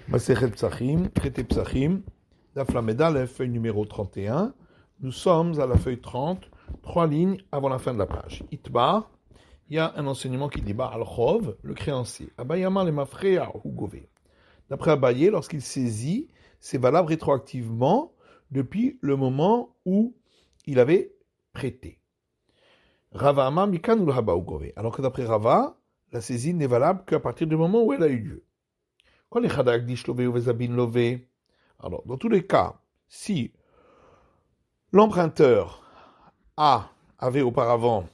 Masechet Psachim, traité Psachim, Daf Lamed Aleph, feuille numéro 31. Nous sommes à la feuille 30, 3 lignes avant la fin de la page. Itbar, il y a un enseignement qui dit Bar al-Chov, le créancier. Abayama le mafreya ou gové. D'après Abaye, lorsqu'il saisit, c'est valable rétroactivement depuis le moment où il avait prêté. Rava Ama mikan ou haba ou gové. Alors que d'après Rava, la saisie n'est valable qu'à partir du moment où elle a eu lieu. Alors, dans tous les cas, si l'emprunteur avait auparavant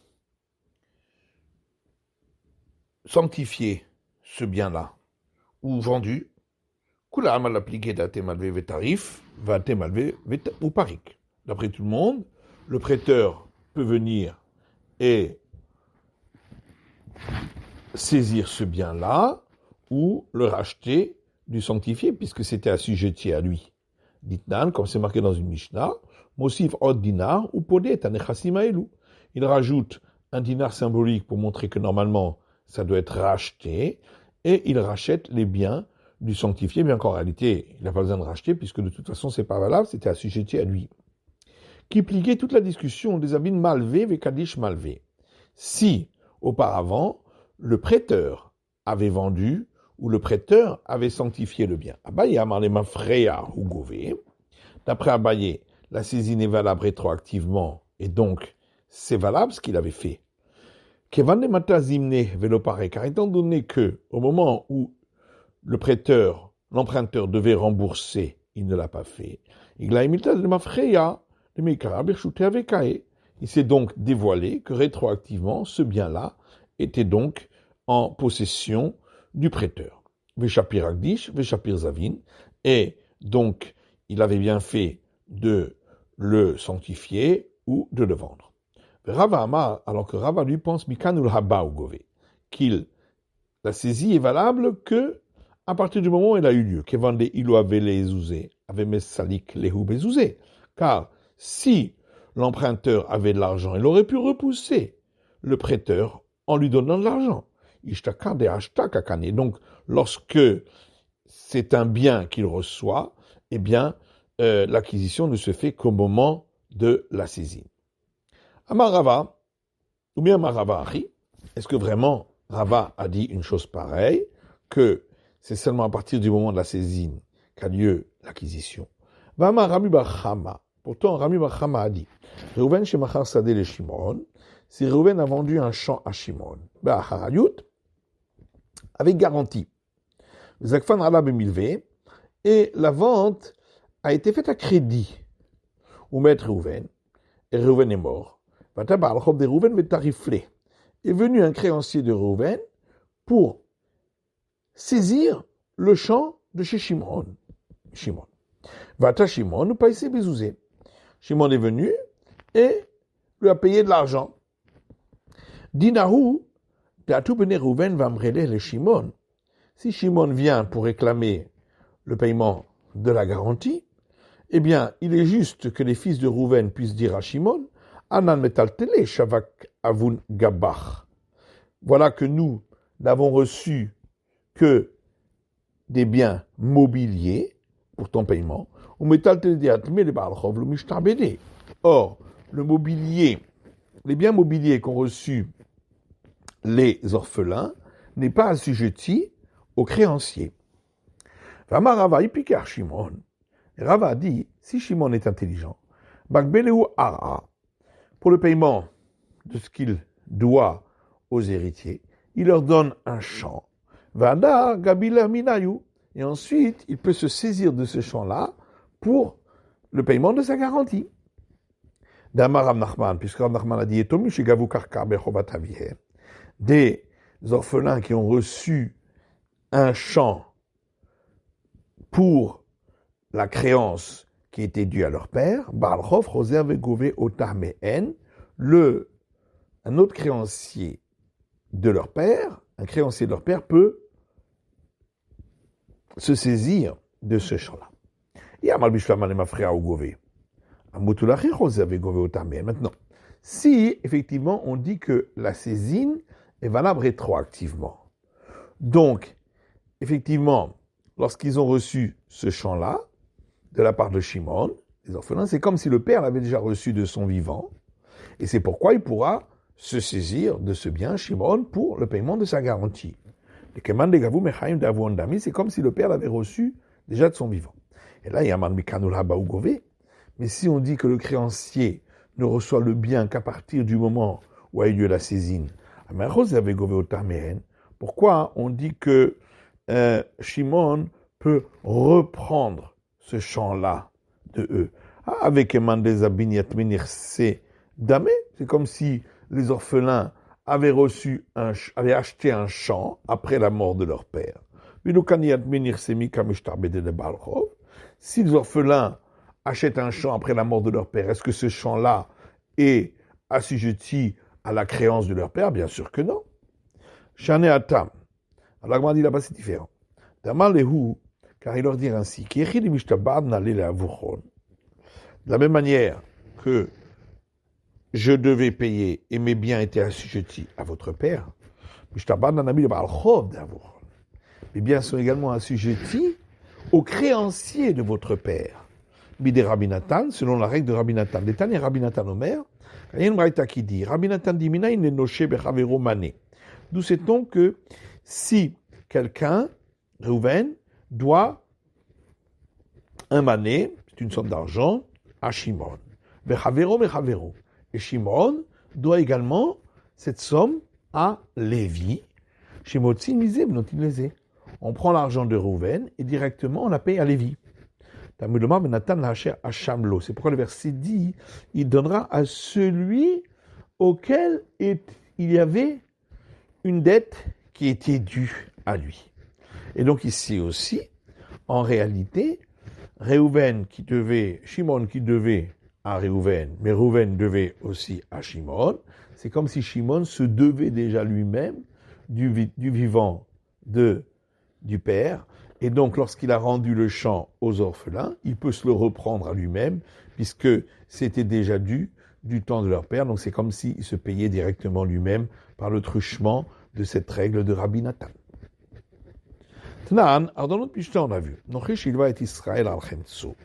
sanctifié ce bien-là, ou vendu, d'après tout le monde, le prêteur peut venir et saisir ce bien-là, ou le racheter du sanctifié, puisque c'était assujetti à lui. Ditnan, comme c'est marqué dans une Mishnah, Mosif od dinar ou podé tanechassim aelu. Il rajoute un dinar symbolique pour montrer que normalement ça doit être racheté, et il rachète les biens du sanctifié, bien qu'en réalité il n'a pas besoin de racheter, puisque de toute façon c'est pas valable, c'était assujetti à lui. Qui pliquait toute la discussion des habits malvés vekadish malvé. Si auparavant le prêteur avait vendu où le prêteur avait sanctifié le bien. Abaye amarlema freya ou gové. D'après Abaye, la saisie n'est valable rétroactivement, et donc c'est valable ce qu'il avait fait. Kevan mata zimne velopare, car étant donné que au moment où le prêteur, l'emprunteur devait rembourser, il ne l'a pas fait. Il s'est donc dévoilé que rétroactivement, ce bien-là était donc en possession du prêteur. Veshapir Agdish, Veshapir Zavin, et donc il avait bien fait de le sanctifier ou de le vendre. Rava Amar, alors que Rava lui pense Mikanul Haba ou Gové, la saisie est valable que à partir du moment où elle a eu lieu. Kevande ilo avait les zouzé, avait mes salik les bezuzé. Car si l'emprunteur avait de l'argent, il aurait pu repousser le prêteur en lui donnant de l'argent. Donc, lorsque c'est un bien qu'il reçoit, eh bien, l'acquisition ne se fait qu'au moment de la saisie. Amar Rava, ou bien Amar Rava Achi, est-ce que vraiment Rava a dit une chose pareille, que c'est seulement à partir du moment de la saisine qu'a lieu l'acquisition? Amar Rami bar Chama, pourtant Rami bar Chama a dit, Reuven shemachar sadeh le Shimon, si Reuven a vendu un champ à Shimon, ba'acharayut, avec garantie. Zakfan ala bemilvé, et la vente a été faite à crédit. Ou maître Reuven, et Reuven est mort. Vataba al-chob de Reuven vetariflé. Est venu un créancier de Reuven pour saisir le champ de chez Shimon. Vata Shimon nous païsé bezouzé. Shimon est venu et lui a payé de l'argent. Dinahu, Datu bene Reuven va m'rele le Shimon. Si Shimon vient pour réclamer le paiement de la garantie, eh bien, il est juste que les fils de Reuven puissent dire à Shimon, Anan metaltele shavak avun gabach. Voilà que nous n'avons reçu que des biens mobiliers pour ton paiement. Or, le mobilier, les biens mobiliers qu'ont reçus les orphelins n'est pas assujetti aux créanciers. Rava a dit, si Shimon est intelligent, pour le paiement de ce qu'il doit aux héritiers, il leur donne un champ. Et ensuite, il peut se saisir de ce champ-là pour le paiement de sa garantie. D'Amar Rav Nachman, puisque Rav Nachman a dit, des orphelins qui ont reçu un champ pour la créance qui était due à leur père, un autre créancier de leur père, un créancier de leur père peut se saisir de ce champ-là. Maintenant, si effectivement on dit que la saisine est valable rétroactivement, donc effectivement lorsqu'ils ont reçu ce champ-là, de la part de Shimon, les orphelins, c'est comme si le père l'avait déjà reçu de son vivant, et c'est pourquoi il pourra se saisir de ce bien, Shimon, pour le paiement de sa garantie. C'est comme si le père l'avait reçu déjà de son vivant. Et là, il y a Manmikanula Baougové, mais si on dit que le créancier ne reçoit le bien qu'à partir du moment où a eu lieu la saisine, pourquoi on dit que Shimon peut reprendre ce champ-là de eux? Avec c'est damé, c'est comme si les orphelins avaient acheté un champ après la mort de leur père. Si les orphelins achètent un champ après la mort de leur père, est-ce que ce champ-là est assujetti à la créance de leur père? Bien sûr que non. Shane Atam. Alors, on dit là-bas, c'est différent. Damar lehu, car il leur dit ainsi, de la même manière que je devais payer et mes biens étaient assujettis à votre père, mes biens sont également assujettis aux créanciers de votre père. Bidé Rabbi Nathan, selon la règle de Rabbi Nathan. Détail Rabbi Nathan Omer, il y a une braïta qui dit, Rabbi Nathan dit, mina in noché bechavero mané. D'où sait-on que si quelqu'un, Reuven, doit un mané, c'est une somme d'argent, à Shimon. Bechavero. Et Shimon doit également cette somme à Lévi. Shimotzi misé, benotilésé. On prend l'argent de Reuven et directement on la paye à Lévi. C'est pourquoi le verset dit, il donnera à celui auquel il y avait une dette qui était due à lui. Et donc ici aussi, en réalité, Shimon qui devait à Reuven, mais Reuven devait aussi à Shimon. C'est comme si Shimon se devait déjà lui-même du vivant du père. Et donc, lorsqu'il a rendu le champ aux orphelins, il peut se le reprendre à lui-même, puisque c'était déjà dû du temps de leur père. Donc, c'est comme s'il se payait directement lui-même par le truchement de cette règle de Rabbi Nathan. Tnan, alors dans notre Mishnah, on a vu, Nochish il va être Israël al-Chemtso.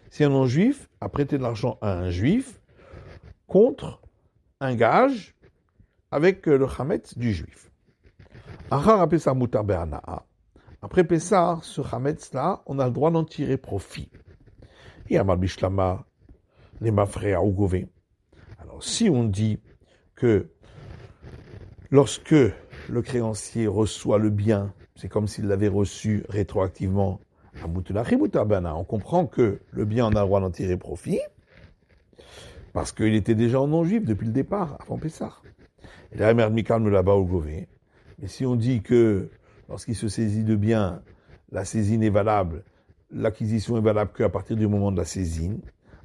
Si un non-juif a prêté de l'argent à un juif contre un gage avec le chametz du juif. Achar Pessah mutar be'ana'a. Après Pessah, ce chametz-là, on a le droit d'en tirer profit. Et Amar Bishlama, les mafréa ou gové. Alors, si on dit que lorsque le créancier reçoit le bien, c'est comme s'il l'avait reçu rétroactivement à Moutelachi Moutabana, on comprend que le bien en a le droit d'en tirer profit, parce qu'il était déjà en non-juif depuis le départ, avant Pessah. Et là, Merd Mikal me là-bas au gové. Mais si on dit que lorsqu'il se saisit de bien, la saisine est valable, l'acquisition est valable qu'à partir du moment de la saisine.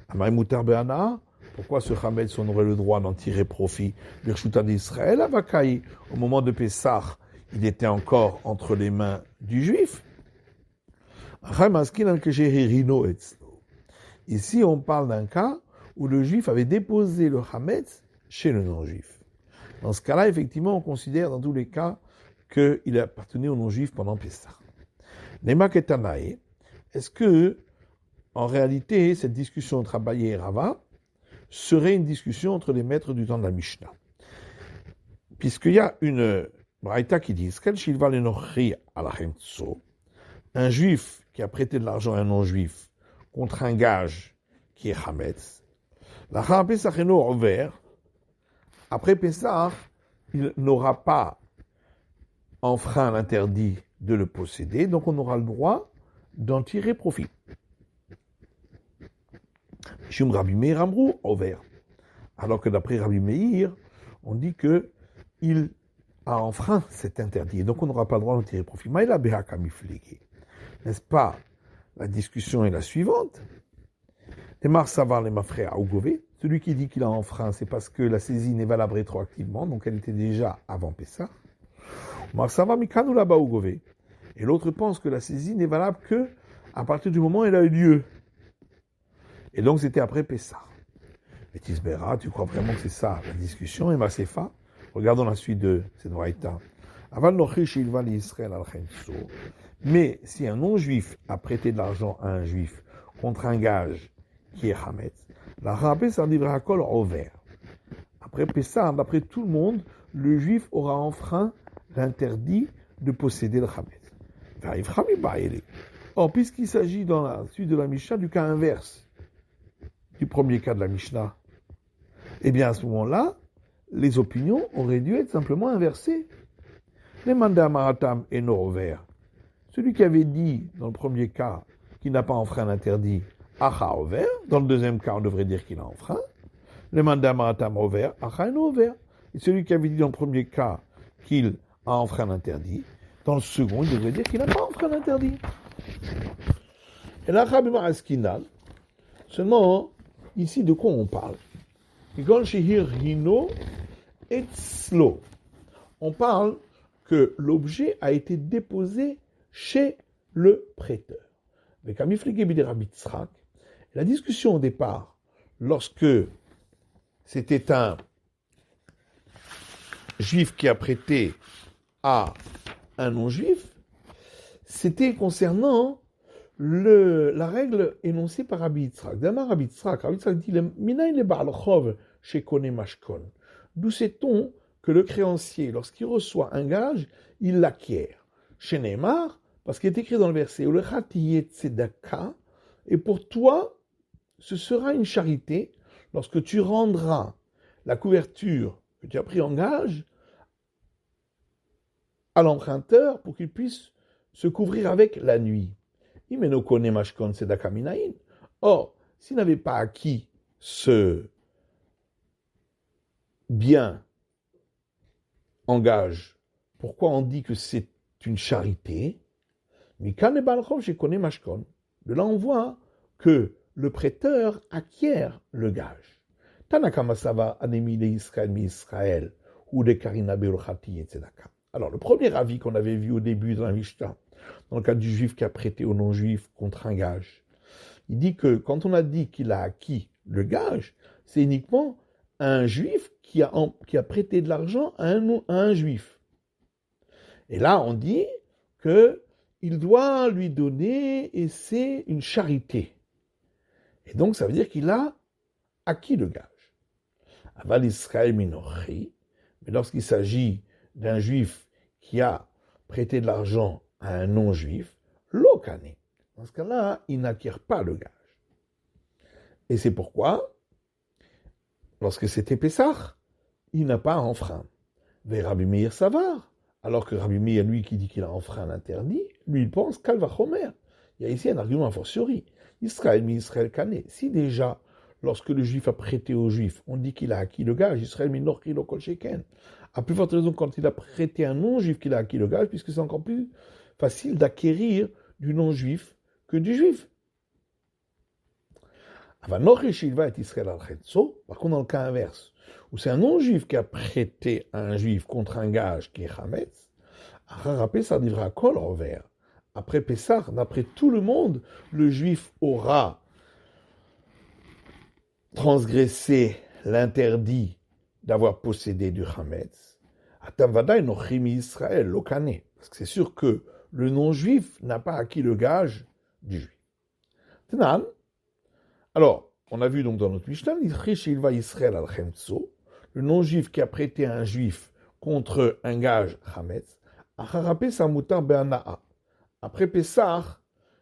Amay Moutar Be'ana, pourquoi ce Chametz, on aurait le droit d'en tirer profit? Birchuta d'Israël, Avakaï, au moment de Pessah, il était encore entre les mains du juif. Ici, on parle d'un cas où le juif avait déposé le Chametz chez le non-juif. Dans ce cas-là, effectivement, on considère dans tous les cas qu'il appartenait au non-juif pendant Pessah. Nema Ketanae, est-ce que, en réalité, cette discussion entre Abaye et Rava serait une discussion entre les maîtres du temps de la Mishnah? Puisqu'il y a une braïta qui dit, un juif qui a prêté de l'argent à un non-juif contre un gage qui est Chametz, après Pessah, il n'aura pas enfreint l'interdit de le posséder, donc on aura le droit d'en tirer profit. Shum Rabbi Meir Amrou, Over. Alors que d'après Rabbi Meir, on dit que il a enfreint cet interdit, donc on n'aura pas le droit d'en tirer profit. Maïla Behaka Miflege. N'est-ce pas? La discussion est la suivante. Temar Savar les Mafré Augové. Celui qui dit qu'il a enfreint, c'est parce que la saisine est valable rétroactivement, donc elle était déjà avant Pessah. Marsava Mikanu là-bas Augové. Et l'autre pense que la saisine n'est valable que à partir du moment où elle a eu lieu. Et donc c'était après Pessah. Et Tisbera, tu crois vraiment que c'est ça la discussion? Et Masefa, regardons la suite de cette braïta. Aval nochish il va l'Israël al-Chenso. Mais si un non-juif a prêté de l'argent à un juif contre un gage qui est Hametz, la Rabbe s'en livra kol over. Après Pessah, d'après tout le monde, le juif aura enfreint l'interdit de posséder le Hametz. Or, puisqu'il s'agit dans la suite de la Mishnah du cas inverse du premier cas de la Mishnah, eh bien à ce moment-là, les opinions auraient dû être simplement inversées. Les mandats maratam et over. Celui qui avait dit, dans le premier cas, qu'il n'a pas enfreint l'interdit, acha over. Dans le deuxième cas, on devrait dire qu'il a enfreint. Le mandat maratam over, acha et over. Et celui qui avait dit dans le premier cas qu'il a enfreint l'interdit, dans le second, il devrait dire qu'il n'a pas enfreint l'interdit. Et là, seulement, ici, de quoi on parle? On parle que l'objet a été déposé chez le prêteur. La discussion au départ, lorsque c'était un juif qui a prêté à un non-juif, c'était concernant la règle énoncée par Rabbi Yitzhak. Rabbi Yitzhak dit d'où sait-on que le créancier, lorsqu'il reçoit un gage, il l'acquiert. Chez Neymar, parce qu'il est écrit dans le verset, et pour toi, ce sera une charité lorsque tu rendras la couverture que tu as pris en gage à l'emprunteur pour qu'il puisse se couvrir avec la nuit. Or, s'il n'avait pas acquis ce bien en gage, pourquoi on dit que c'est une charité? De là, on voit que le prêteur acquiert le gage. Alors, le premier avis qu'on avait vu au début de la Mishnah, dans le cas du juif qui a prêté au non-juif contre un gage, il dit que quand on a dit qu'il a acquis le gage, c'est uniquement un juif qui a prêté de l'argent à un juif. Et là, on dit qu'il doit lui donner, et c'est une charité. Et donc, ça veut dire qu'il a acquis le gage. Aval Israël Minochi, mais lorsqu'il s'agit d'un juif qui a prêté de l'argent à un non-juif, l'okane. Dans ce cas-là, il n'acquiert pas le gage. Et c'est pourquoi, lorsque c'était Pessah, il n'a pas enfreint. Vers Rabbi Meir Savar, alors que Rabbi Meir, lui, qui dit qu'il a enfreint l'interdit, lui, il pense qu'Alvachomer. Il y a ici un argument a fortiori. Israël mi Israël Kané. Si déjà, lorsque le juif a prêté au juif, on dit qu'il a acquis le gage, Israël mi Norki lo kol sheken. À plus forte raison quand il a prêté un non-juif qu'il a acquis le gage, puisque c'est encore plus facile d'acquérir du non-juif que du juif. Par contre, dans le cas inverse, où c'est un non-juif qui a prêté à un juif contre un gage qui est Hametz, après Pessah, d'après tout le monde, le juif aura transgressé l'interdit d'avoir possédé du Hametz. Parce que c'est sûr que le non-juif n'a pas acquis le gage du juif. Alors, on a vu donc dans notre Mishnah, le non-juif qui a prêté à un juif contre un gage Hametz, après Pessah,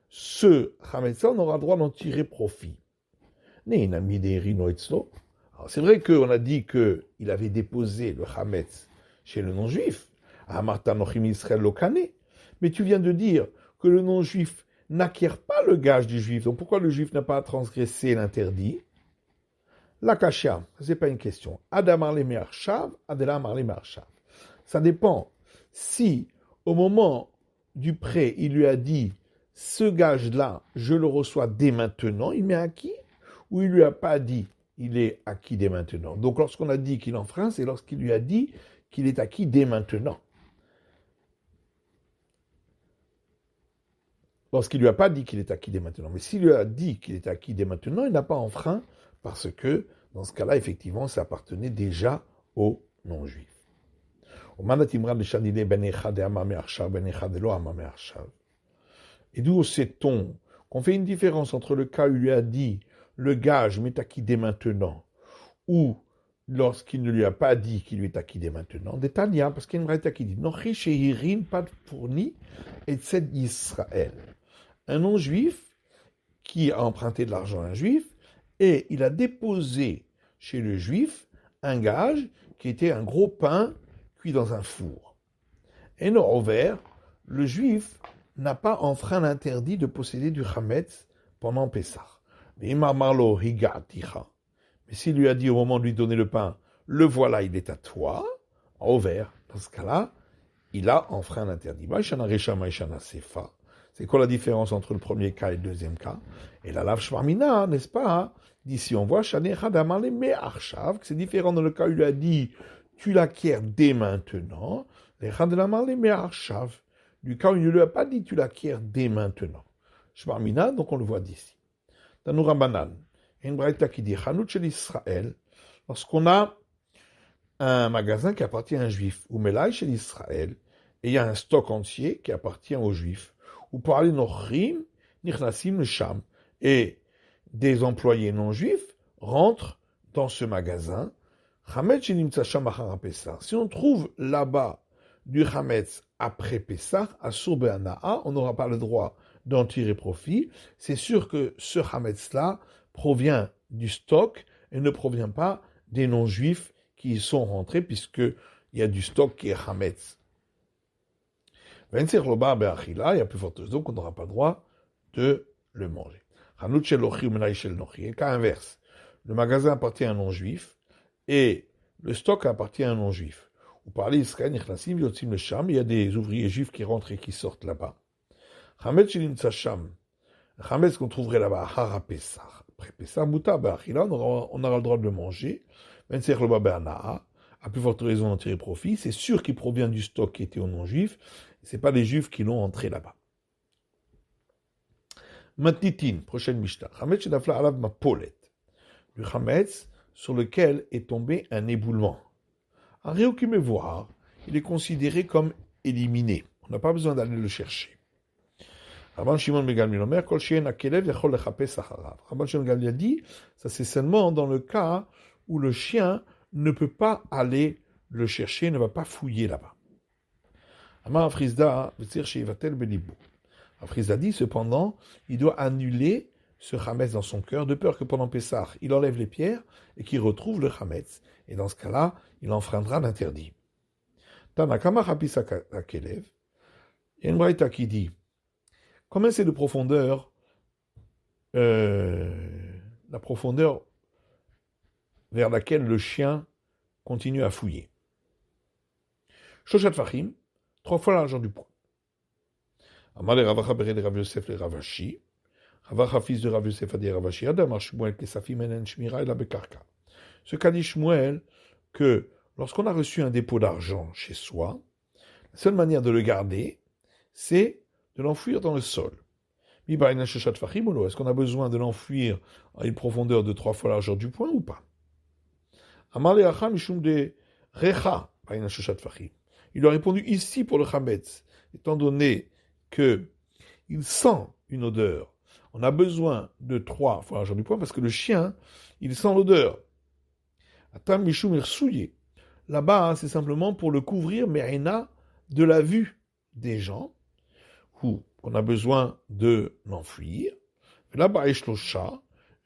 ce Hametz on aura droit d'en tirer profit. Alors, c'est vrai qu'on a dit qu'il avait déposé le Hametz chez le non-juif, mais tu viens de dire que le non-juif n'acquiert pas le gage du juif. Donc pourquoi le juif n'a pas transgressé l'interdit? La kasha, ce n'est pas une question. Adamar le me'arshav, Adelamar le me'arshav. Ça dépend. Si au moment du prêt, il lui a dit ce gage-là, je le reçois dès maintenant, il m'est acquis, ou il lui a pas dit il est acquis dès maintenant. Donc lorsqu'on a dit qu'il enfreint, c'est lorsqu'il lui a dit qu'il est acquis dès maintenant. Lorsqu'il ne lui a pas dit qu'il est acquis dès maintenant. Mais s'il lui a dit qu'il est acquis dès maintenant, il n'a pas enfreint, parce que, dans ce cas-là, effectivement, ça appartenait déjà aux non-juifs. Et d'où sait-on qu'on fait une différence entre le cas où il lui a dit le gage m'est acquis dès maintenant, ou lorsqu'il ne lui a pas dit qu'il lui est acquis dès maintenant, des Tania, parce qu'il y a une braïta qui dit Nochi shehirin pas fourni et tzed Israël. Un non-juif qui a emprunté de l'argent à un juif et il a déposé chez le juif un gage qui était un gros pain cuit dans un four. Et non, au vert, le juif n'a pas enfreint l'interdit de posséder du chametz pendant Pessah. Mais s'il lui a dit au moment de lui donner le pain, le voilà, il est à toi, au vert, dans ce cas-là, il a enfreint l'interdit. C'est quoi la différence entre le premier cas et le deuxième cas? Et la lave shmarmina, n'est-ce pas? D'ici, on voit que c'est différent dans le cas où il a dit tu l'acquiers dès maintenant. Du cas où il ne lui a pas dit tu l'acquiers dès maintenant. Shmarmina, donc on le voit d'ici. Dans nous Rambanan, il y a une braïta qui dit Chanout shel Israël, lorsqu'on a un magasin qui appartient à un juif, ou Melay shel Israël, et il y a un stock entier qui appartient aux juifs, ou pour aller nochrim, nichnasim le sham, et des employés non juifs rentrent dans ce magasin. Si on trouve là-bas du chametz après Pessah, à Sourbeana'a, on n'aura pas le droit d'en tirer profit. C'est sûr que ce chametz-là provient du stock et ne provient pas des non-juifs qui y sont rentrés, puisqu'il y a du stock qui est chametz. Il y a plus forte raison qu'on n'aura pas le droit de le manger. Et cas inverse, le magasin appartient à un non-juif et le stock appartient à un non-juif. Ou parler Israël, Nichnasim, Yotzim le Sham, il y a des ouvriers juifs qui rentrent et qui sortent là-bas. Chametz Shilim Tzasham, Chametz qu'on trouverait là-bas, Hara Pessah. Après Pessah, Mouta Be'achila, on aura le droit de le manger. Venser Loba Be'ana'a, à plus forte raison d'en tirer profit. C'est sûr qu'il provient du stock qui était aux non-juifs. C'est pas les juifs qui l'ont entré là-bas. Matnitin, prochaine Mishnah. Chametz Shedafla Alav Mapolet. Du Chametz sur lequel est tombé un éboulement. Un réoccupé voir, il est considéré comme éliminé. On n'a pas besoin d'aller le chercher. Rabban Shimon Megalmi Omer, Kol She'en HaKelev Yachol Lechapes Acharav. Rabban Shimon Megalmi a dit, ça c'est seulement dans le cas où le chien ne peut pas aller le chercher, ne va pas fouiller là-bas. Amar Afrizda, V'tzir She'ivatel Belibou. Afrizda dit, cependant, il doit annuler ce chametz dans son cœur, de peur que pendant Pessah, il enlève les pierres et qu'il retrouve le chametz. Et dans ce cas-là, il enfreindra l'interdit. Tanakama Hapis HaKelev, il y a une braïta qui dit, combien c'est de profondeur, la profondeur vers laquelle le chien continue à fouiller. Shoshat Fahim, 3 fois l'argent du poids. Amal et Ravacha Beret Rav Yosef le Ravashi, Ravacha fils de Rav Yosef a dit Ravashi, Adamar Shmuel Kesafim Enen Shmira et la Bekarka. Ce qu'a dit Shmuel, que lorsqu'on a reçu un dépôt d'argent chez soi, la seule manière de le garder, c'est de l'enfouir dans le sol. Est-ce qu'on a besoin de l'enfouir à une profondeur de 3 fois la largeur du poing ou pas? Il lui a répondu ici pour le chametz, étant donné qu'il sent une odeur. On a besoin de 3 fois la largeur du poing parce que le chien, il sent l'odeur. Là-bas, c'est simplement pour le couvrir, Merina, de la vue des gens, où on a besoin de l'enfuir. Là-bas,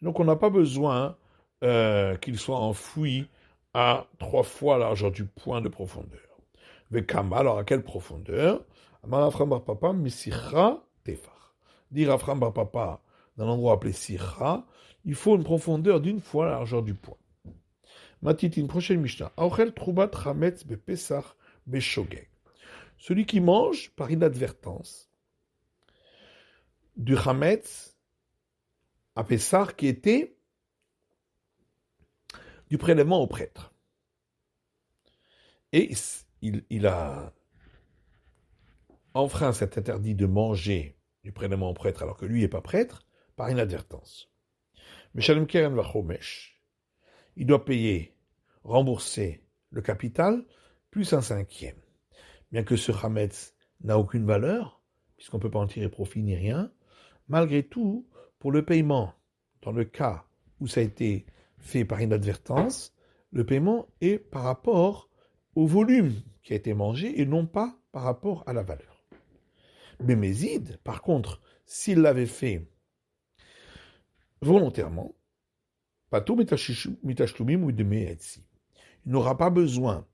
donc on n'a pas besoin qu'il soit enfoui à 3 fois la largeur du poing de profondeur. Alors à quelle profondeur? Dire Afram Bar Papa dans l'endroit appelé Sicha, il faut une profondeur d'1 fois la largeur du poing. Matiti, une prochaine Mishnah. Aochel Troubat Chametz Bepesach Beshogeg. Celui qui mange par inadvertance du Chametz à Pessah qui était du prélèvement au prêtre. Et il a enfreint cet interdit de manger du prélèvement au prêtre alors que lui n'est pas prêtre par inadvertance. Meshalem Keren Vachomesh. Il doit payer, rembourser le capital, plus 1/5. Bien que ce chametz n'a aucune valeur, puisqu'on ne peut pas en tirer profit ni rien. Malgré tout, pour le paiement, dans le cas où ça a été fait par inadvertance, le paiement est par rapport au volume qui a été mangé et non pas par rapport à la valeur. Bémézide, par contre, s'il l'avait fait volontairement, il n'aura pas besoin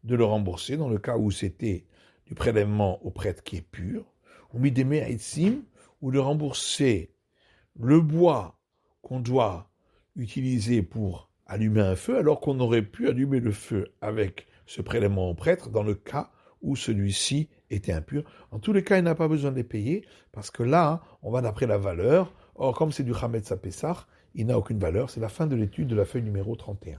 de le rembourser dans le cas où c'était du prélèvement au prêtre qui est pur, ou de rembourser le bois qu'on doit utiliser pour allumer un feu, alors qu'on aurait pu allumer le feu avec ce prélèvement au prêtre dans le cas où celui-ci était impur. En tous les cas, il n'a pas besoin de les payer, parce que là, on va d'après la valeur. Or, comme c'est du Chametz à Pessah, il n'a aucune valeur. C'est la fin de l'étude de la feuille numéro 31.